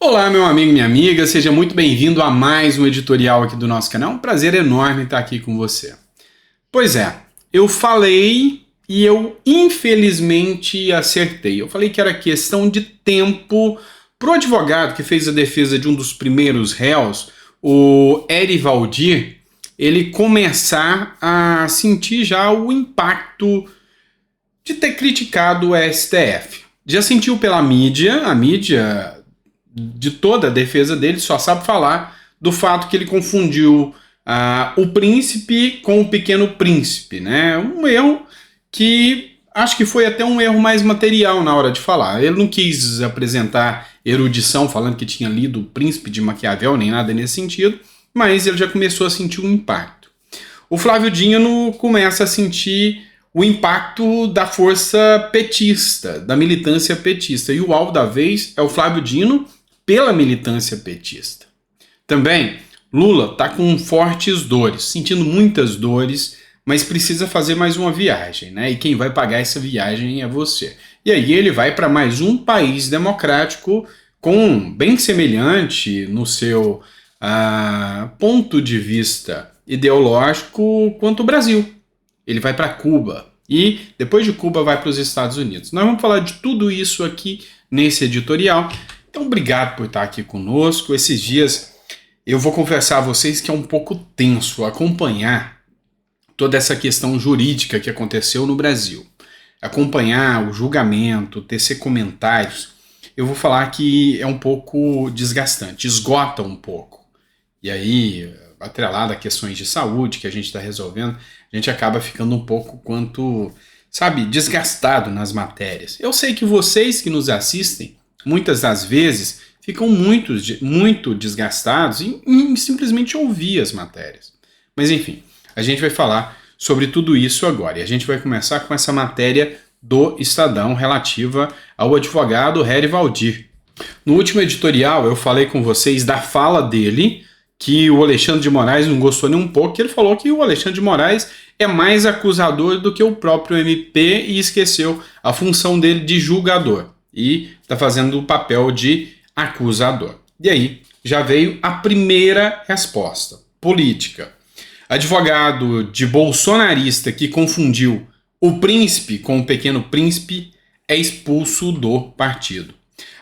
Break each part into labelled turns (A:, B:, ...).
A: Olá, meu amigo e minha amiga, seja muito bem-vindo a mais um editorial aqui do nosso canal. É um prazer enorme estar aqui com você. Pois é, eu falei e eu infelizmente acertei. Eu falei que era questão de tempo para o advogado que fez a defesa de um dos primeiros réus, o Eri Valdir, ele começar a sentir já o impacto de ter criticado o STF. Já sentiu pela mídia, a mídia de toda a defesa dele só sabe falar do fato que ele confundiu o príncipe com o pequeno príncipe, né? Um erro que acho que foi até um erro mais material na hora de falar. Ele não quis apresentar erudição falando que tinha lido O Príncipe de Maquiavel, nem nada nesse sentido, mas ele já começou a sentir um impacto. O Flávio Dino começa a sentir o impacto da força petista, da militância petista, e o alvo da vez é o Flávio Dino pela militância petista. Também, Lula está com fortes dores, sentindo muitas dores, mas precisa fazer mais uma viagem, né? E quem vai pagar essa viagem é você. E aí ele vai para mais um país democrático bem semelhante no seu ponto de vista ideológico quanto o Brasil. Ele vai para Cuba e depois de Cuba vai para os Estados Unidos. Nós vamos falar de tudo isso aqui nesse editorial. Então, obrigado por estar aqui conosco. Esses dias eu vou confessar a vocês que é um pouco tenso acompanhar toda essa questão jurídica que aconteceu no Brasil. Acompanhar o julgamento, tecer comentários, eu vou falar que é um pouco desgastante, esgota um pouco. E aí, atrelado a questões de saúde que a gente está resolvendo, a gente acaba ficando um pouco desgastado nas matérias. Eu sei que vocês que nos assistem, muitas das vezes, ficam muito desgastados em simplesmente ouvir as matérias. Mas enfim, a gente vai falar sobre tudo isso agora. E a gente vai começar com essa matéria do Estadão relativa ao advogado Eri Valdir. No último editorial eu falei com vocês da fala dele, que o Alexandre de Moraes não gostou nem um pouco, que ele falou que o Alexandre de Moraes é mais acusador do que o próprio MP e esqueceu a função dele de julgador. E está fazendo o papel de acusador. E aí já veio a primeira resposta, política. Advogado de bolsonarista que confundiu o príncipe com o pequeno príncipe é expulso do partido.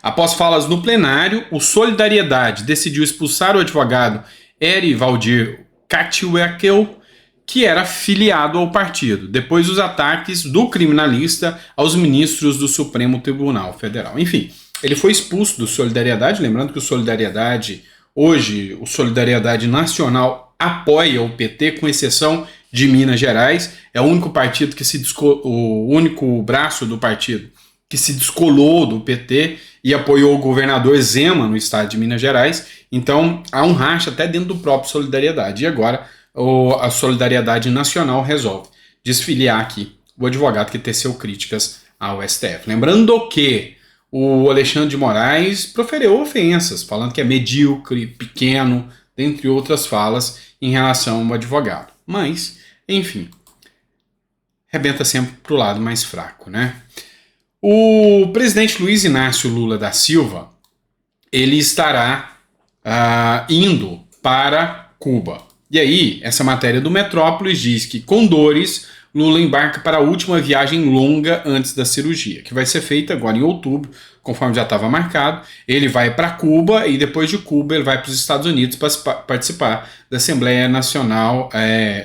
A: Após falas no plenário, o Solidariedade decidiu expulsar o advogado Eri Valdir Catweckel, que era filiado ao partido, depois dos ataques do criminalista aos ministros do Supremo Tribunal Federal. Enfim, ele foi expulso do Solidariedade, lembrando que o Solidariedade, hoje, o Solidariedade Nacional apoia o PT, com exceção de Minas Gerais, é o único partido o único braço do partido que se descolou do PT e apoiou o governador Zema no estado de Minas Gerais. Então, há um racha até dentro do próprio Solidariedade. E agora, a Solidariedade Nacional resolve desfiliar aqui o advogado que teceu críticas ao STF. Lembrando que o Alexandre de Moraes proferiu ofensas, falando que é medíocre, pequeno, dentre outras falas em relação ao advogado. Mas, enfim, rebenta sempre para o lado mais fraco, né? O presidente Luiz Inácio Lula da Silva, ele estará indo para Cuba. E aí, essa matéria do Metrópolis diz que, com dores, Lula embarca para a última viagem longa antes da cirurgia, que vai ser feita agora em outubro, conforme já estava marcado. Ele vai para Cuba e depois de Cuba ele vai para os Estados Unidos para participar da Assembleia Nacional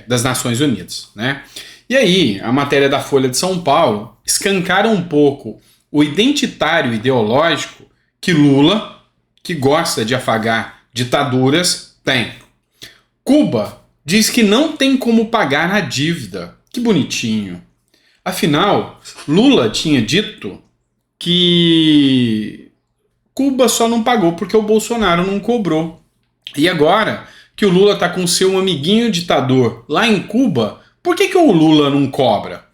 A: das Nações Unidas, né? E aí, a matéria da Folha de São Paulo escancara um pouco o identitário ideológico que Lula, que gosta de afagar ditaduras, tem. Cuba diz que não tem como pagar a dívida. Que bonitinho. Afinal, Lula tinha dito que Cuba só não pagou porque o Bolsonaro não cobrou. E agora que o Lula está com seu amiguinho ditador lá em Cuba, por que o Lula não cobra?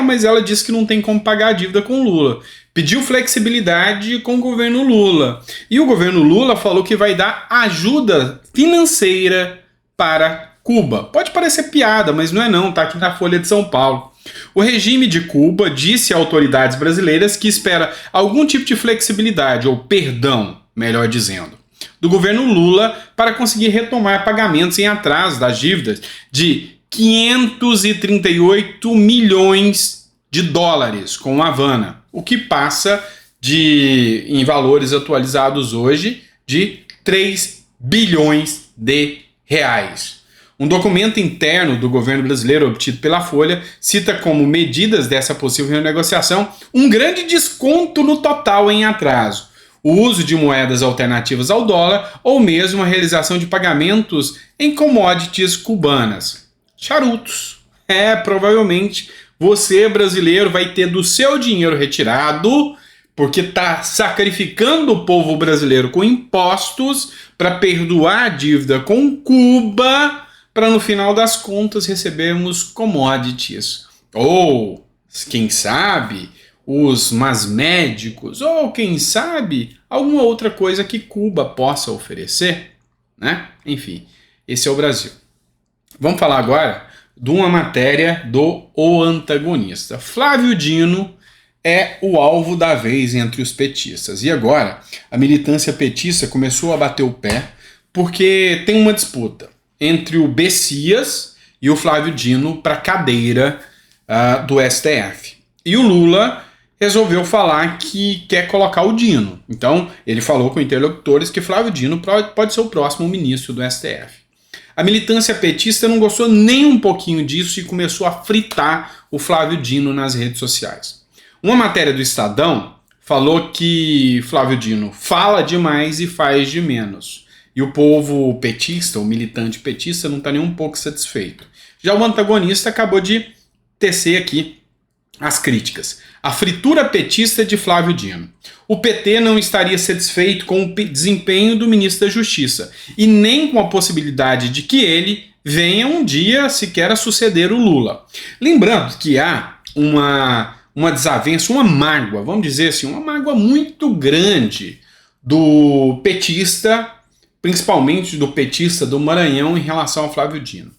A: Mas ela disse que não tem como pagar a dívida com o Lula. Pediu flexibilidade com o governo Lula. E o governo Lula falou que vai dar ajuda financeira para Cuba. Pode parecer piada, mas não é não, tá aqui na Folha de São Paulo. O regime de Cuba disse a autoridades brasileiras que espera algum tipo de flexibilidade ou perdão melhor dizendo, do governo Lula para conseguir retomar pagamentos em atraso das dívidas de 538 milhões de dólares com a Havana, o que passa em valores atualizados hoje, de 3 bilhões de reais. Um documento interno do governo brasileiro obtido pela Folha cita como medidas dessa possível renegociação um grande desconto no total em atraso, o uso de moedas alternativas ao dólar ou mesmo a realização de pagamentos em commodities cubanas. Charutos. Provavelmente você, brasileiro, vai ter do seu dinheiro retirado porque está sacrificando o povo brasileiro com impostos para perdoar a dívida com Cuba, para no final das contas recebermos commodities. Ou, quem sabe, os mais médicos, ou quem sabe, alguma outra coisa que Cuba possa oferecer, né? Enfim, esse é o Brasil. Vamos falar agora de uma matéria do O Antagonista. Flávio Dino é o alvo da vez entre os petistas. E agora, a militância petista começou a bater o pé porque tem uma disputa entre o Bessias e o Flávio Dino para a cadeira do STF. E o Lula resolveu falar que quer colocar o Dino. Então, ele falou com interlocutores que Flávio Dino pode ser o próximo ministro do STF. A militância petista não gostou nem um pouquinho disso e começou a fritar o Flávio Dino nas redes sociais. Uma matéria do Estadão falou que Flávio Dino fala demais e faz de menos. E o povo petista, o militante petista, não está nem um pouco satisfeito. Já o antagonista acabou de tecer aqui as críticas. A fritura petista de Flávio Dino. O PT não estaria satisfeito com o desempenho do ministro da Justiça e nem com a possibilidade de que ele venha um dia sequer a suceder o Lula. Lembrando que há uma desavença, uma mágoa, vamos dizer assim, uma mágoa muito grande do petista, principalmente do petista do Maranhão em relação ao Flávio Dino.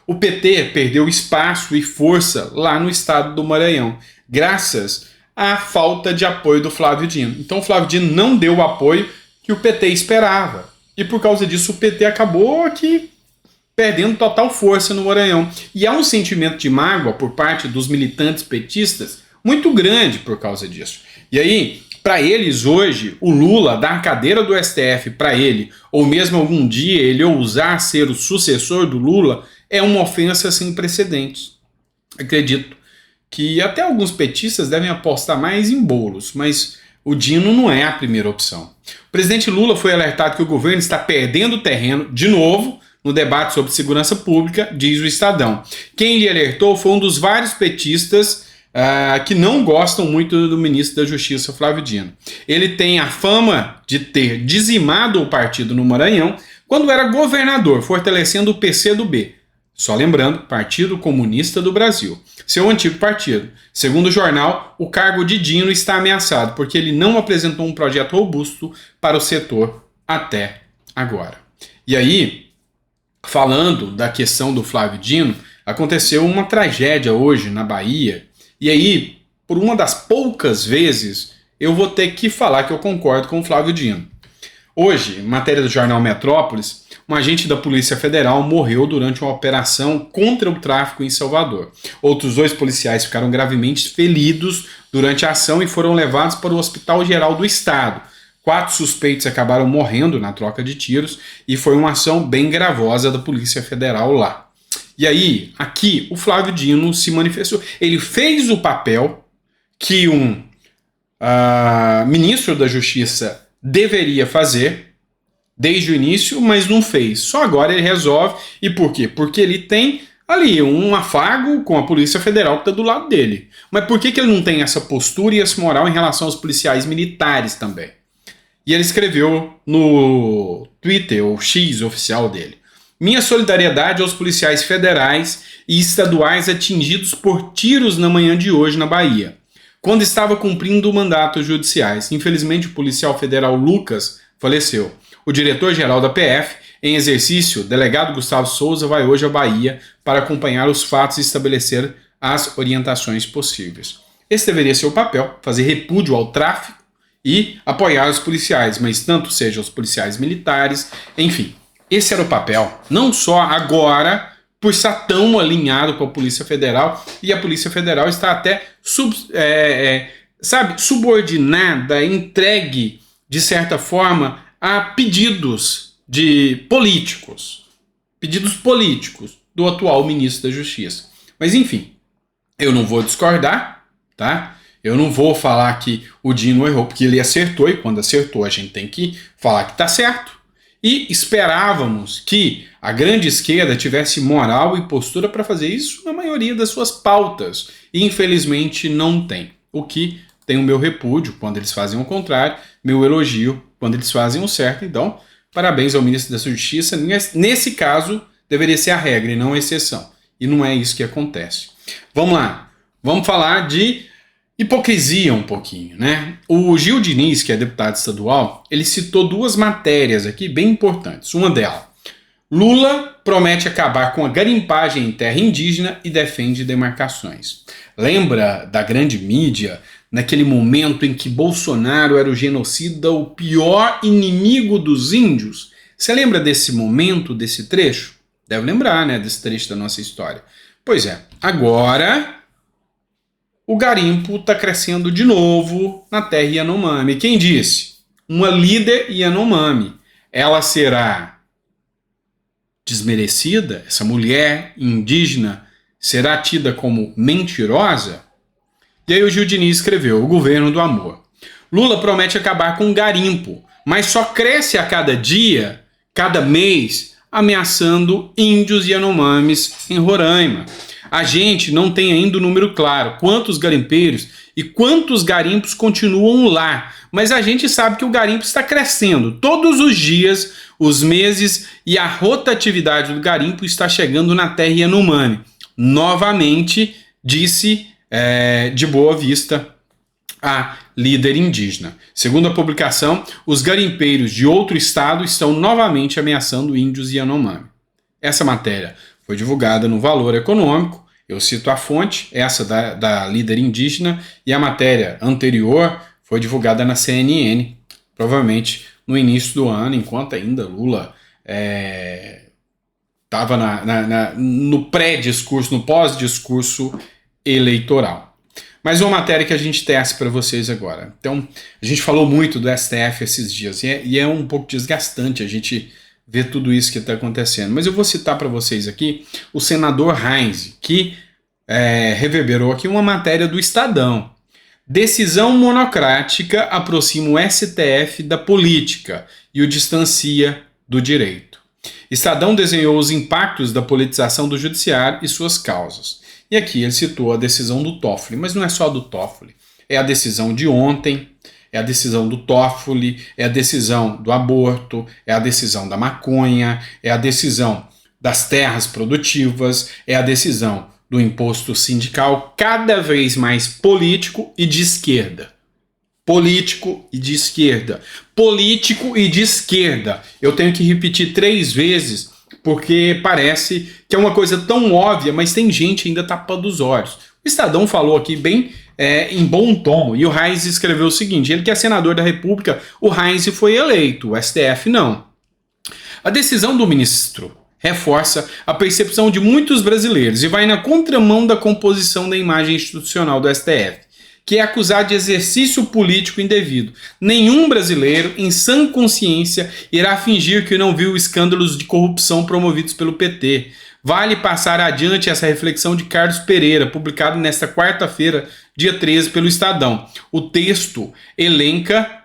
A: O PT perdeu espaço e força lá no estado do Maranhão, graças à falta de apoio do Flávio Dino. Então o Flávio Dino não deu o apoio que o PT esperava. E por causa disso o PT acabou aqui perdendo total força no Maranhão. E há um sentimento de mágoa por parte dos militantes petistas muito grande por causa disso. E aí, para eles hoje, o Lula dar a cadeira do STF para ele, ou mesmo algum dia ele ousar ser o sucessor do Lula, é uma ofensa sem precedentes. Acredito que até alguns petistas devem apostar mais em bolos, mas o Dino não é a primeira opção. O presidente Lula foi alertado que o governo está perdendo terreno, de novo, no debate sobre segurança pública, diz o Estadão. Quem lhe alertou foi um dos vários petistas que não gostam muito do ministro da Justiça, Flávio Dino. Ele tem a fama de ter dizimado o partido no Maranhão quando era governador, fortalecendo o PCdoB. Só lembrando, Partido Comunista do Brasil, seu antigo partido. Segundo o jornal, o cargo de Dino está ameaçado porque ele não apresentou um projeto robusto para o setor até agora. E aí, falando da questão do Flávio Dino, aconteceu uma tragédia hoje na Bahia. E aí, por uma das poucas vezes, eu vou ter que falar que eu concordo com o Flávio Dino. Hoje, matéria do jornal Metrópolis, um agente da Polícia Federal morreu durante uma operação contra o tráfico em Salvador. Outros 2 policiais ficaram gravemente feridos durante a ação e foram levados para o Hospital Geral do Estado. 4 suspeitos acabaram morrendo na troca de tiros e foi uma ação bem gravosa da Polícia Federal lá. E aí, aqui, o Flávio Dino se manifestou. Ele fez o papel que um ministro da Justiça deveria fazer desde o início, mas não fez. Só agora ele resolve. E por quê? Porque ele tem ali um afago com a Polícia Federal que está do lado dele. Mas por que ele não tem essa postura e essa moral em relação aos policiais militares também? E ele escreveu no Twitter, o X oficial dele: minha solidariedade aos policiais federais e estaduais atingidos por tiros na manhã de hoje na Bahia, quando estava cumprindo mandatos judiciais. Infelizmente, o policial federal Lucas faleceu. O diretor-geral da PF, em exercício, delegado Gustavo Souza, vai hoje à Bahia para acompanhar os fatos e estabelecer as orientações possíveis. Esse deveria ser o papel, fazer repúdio ao tráfico e apoiar os policiais, mas tanto sejam os policiais militares, enfim. Esse era o papel, não só agora, por estar tão alinhado com a Polícia Federal, e a Polícia Federal está até subordinada, entregue, de certa forma, a pedidos políticos do atual ministro da Justiça. Mas enfim, eu não vou discordar, tá? Eu não vou falar que o Dino errou, porque ele acertou, e quando acertou a gente tem que falar que tá certo. E esperávamos que a grande esquerda tivesse moral e postura para fazer isso na maioria das suas pautas. E infelizmente não tem. O que tem o meu repúdio quando eles fazem o contrário, meu elogio quando eles fazem o certo. Então, parabéns ao ministro da Justiça. Nesse caso, deveria ser a regra e não a exceção. E não é isso que acontece. Vamos lá. Vamos falar de hipocrisia um pouquinho, né? O Gil Diniz, que é deputado estadual, ele citou duas matérias aqui bem importantes. Uma delas, Lula promete acabar com a garimpagem em terra indígena e defende demarcações. Lembra da grande mídia, naquele momento em que Bolsonaro era o genocida, o pior inimigo dos índios? Você lembra desse momento, desse trecho? Deve lembrar, né, desse trecho da nossa história. Pois é, agora o garimpo está crescendo de novo na terra Yanomami. Quem disse? Uma líder Yanomami. Ela será desmerecida? Essa mulher indígena será tida como mentirosa? E aí o Gil Diniz escreveu: o governo do amor. Lula promete acabar com o garimpo, mas só cresce a cada dia, cada mês, ameaçando índios Yanomamis em Roraima. A gente não tem ainda o número claro, quantos garimpeiros e quantos garimpos continuam lá, mas a gente sabe que o garimpo está crescendo todos os dias, os meses, e a rotatividade do garimpo está chegando na terra Yanomami. Novamente, disse de Boa Vista a líder indígena. Segundo a publicação, os garimpeiros de outro estado estão novamente ameaçando índios Yanomami. Essa matéria foi divulgada no Valor Econômico, eu cito a fonte, essa da líder indígena, e a matéria anterior foi divulgada na CNN, provavelmente no início do ano, enquanto ainda Lula estava no pré-discurso, no pós-discurso eleitoral. Mais uma matéria que a gente testa para vocês agora. Então, a gente falou muito do STF esses dias, e é um pouco desgastante a gente ver tudo isso que está acontecendo. Mas eu vou citar para vocês aqui o senador Heinz, que reverberou aqui uma matéria do Estadão. Decisão monocrática aproxima o STF da política e o distancia do direito. Estadão desenhou os impactos da politização do judiciário e suas causas. E aqui ele citou a decisão do Toffoli, mas não é só do Toffoli. É a decisão de ontem, é a decisão do Toffoli, é a decisão do aborto, é a decisão da maconha, é a decisão das terras produtivas, é a decisão do imposto sindical, cada vez mais político e de esquerda. Político e de esquerda. Político e de esquerda. Eu tenho que repetir 3 vezes, porque parece que é uma coisa tão óbvia, mas tem gente ainda tapando os olhos. O Estadão falou aqui bem em bom tom, e o Heinz escreveu o seguinte: ele que é senador da República, o Heinz foi eleito, o STF não. A decisão do ministro reforça a percepção de muitos brasileiros e vai na contramão da composição da imagem institucional do STF, que é acusado de exercício político indevido. Nenhum brasileiro, em sã consciência, irá fingir que não viu escândalos de corrupção promovidos pelo PT. Vale passar adiante essa reflexão de Carlos Pereira, publicado nesta quarta-feira, dia 13, pelo Estadão. O texto elenca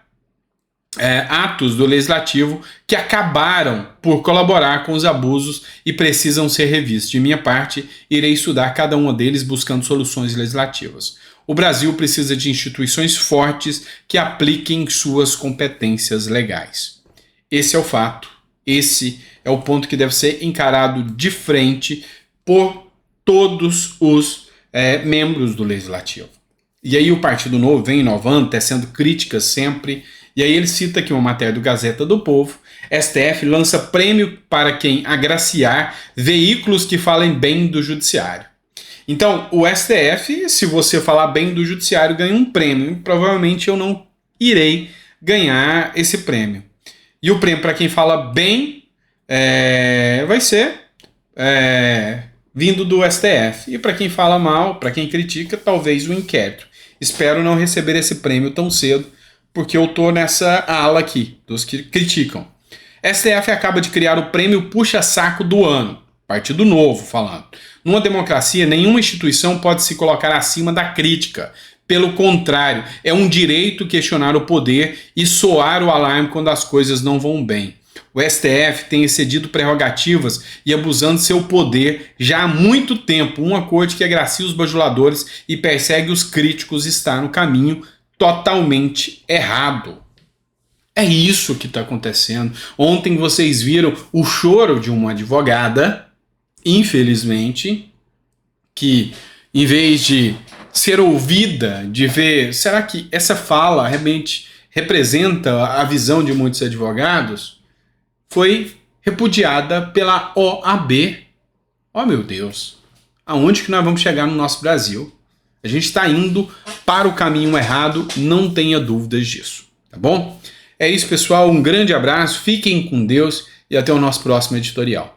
A: atos do Legislativo que acabaram por colaborar com os abusos e precisam ser revistos. De minha parte, irei estudar cada um deles buscando soluções legislativas. O Brasil precisa de instituições fortes que apliquem suas competências legais. Esse é o fato. Esse é o ponto que deve ser encarado de frente por todos os membros do Legislativo. E aí o Partido Novo vem inovando, tecendo críticas sempre. E aí ele cita aqui uma matéria do Gazeta do Povo: STF lança prêmio para quem agraciar veículos que falem bem do judiciário. Então, o STF, se você falar bem do judiciário, ganha um prêmio. Provavelmente eu não irei ganhar esse prêmio. E o prêmio, para quem fala bem, vai ser vindo do STF. E para quem fala mal, para quem critica, talvez o inquérito. Espero não receber esse prêmio tão cedo, porque eu tô nessa ala aqui, dos que criticam. STF acaba de criar o prêmio Puxa-Saco do Ano. Partido Novo falando. Numa democracia, nenhuma instituição pode se colocar acima da crítica. Pelo contrário, é um direito questionar o poder e soar o alarme quando as coisas não vão bem. O STF tem excedido prerrogativas e abusando seu poder já há muito tempo. Uma corte que agracia os bajuladores e persegue os críticos está no caminho totalmente errado. É isso que está acontecendo. Ontem vocês viram o choro de uma advogada, infelizmente, que em vez de ser ouvida, de ver, será que essa fala realmente representa a visão de muitos advogados? Foi repudiada pela OAB. Oh, meu Deus! Aonde que nós vamos chegar no nosso Brasil? A gente está indo para o caminho errado, não tenha dúvidas disso, tá bom? É isso, pessoal. Um grande abraço, fiquem com Deus e até o nosso próximo editorial.